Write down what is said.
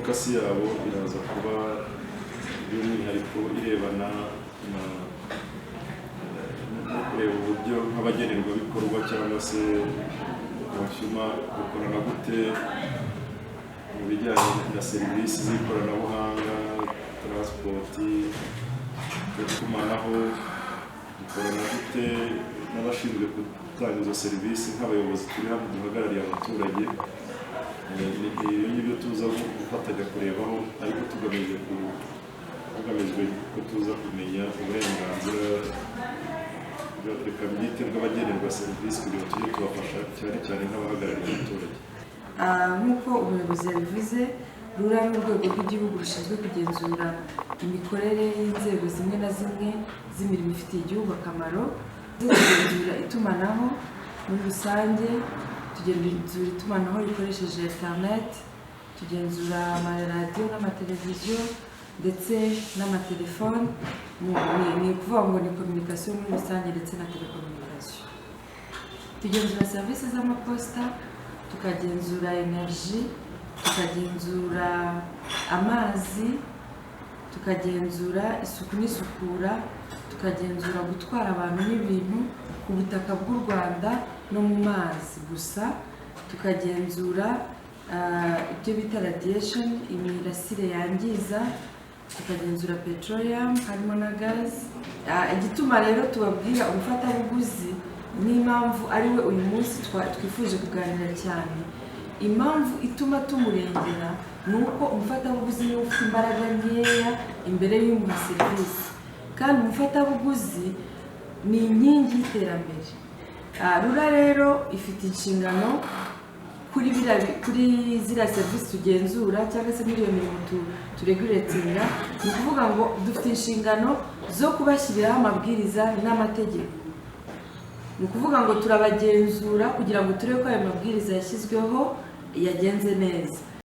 fokasi yabo iraza kuba by'umwihariko irebana no kureba uburyo nk'abagenerwabikorwa cyangwa se abashyuma bakorana gute mu bijyanye na serivisi z'ikoranabuhanga, taransipoti, itumanaho, dukorana gute n'abashinzwe gutanga izo serivisi nk'abayobozi turi hano duhagarariye abaturage. Ibyo ngibyo tuza gufatanya kurebaho, ariko tugamijwe ko tuza kumenya uburenganzira bw'abagenerwa serivisi kugira ngo tujye tubafasha cyane cyane nk'abahagarariye abaturage. Nk'uko umuyobozi yabivuze, RURA ni urwego rw'igihugu rushinzwe kugenzura imikorere y'inzego zimwe na zimwe z'imirimo ifitiye igihugu akamaro, tugenzura itumanaho muri rusange, tugenzura itumanaho rikoresheje internet, tugenzura amaradiyo n'amateleviziyo ndetse n'amatelefone. Ni ukuvuga ngo ni communication muri rusange ndetse na telecommunication. Tugenzura serivisi z'amaposita, tukagenzura energy, tukagenzura amazi, tukagenzura isuku n'isukura, tukagenzura gutwara abantu n'ibintu ku butaka bw'u Rwanda no mu mazi gusa, tukagenzura ibyo bita radiation, imirasire yangiza, tukagenzura petroleum harimo na gas. Igituma rero tubabwira umufatabuguzi n'impamvu ariwe uyu munsi twifuje kuganira cyane, impamvu ituma tumurengera ni uko umufatabuguzi niwe ufite imbaraga nkeya imbere y'umuha serivisi, kandi umufatabuguzi ni inkingi y'iterambere. RURA rero ifite inshingano kuri ziriya serivisi tugenzura cyangwa se muri iyo mirimo tureguretinga. Ni ukuvuga ngo dufite inshingano zo kubashyiriraho amabwiriza n'amategeko. Ni ukuvuga ngo turabagenzura kugira ngo turebe ko ayo mabwiriza yashyizweho yagenze neza.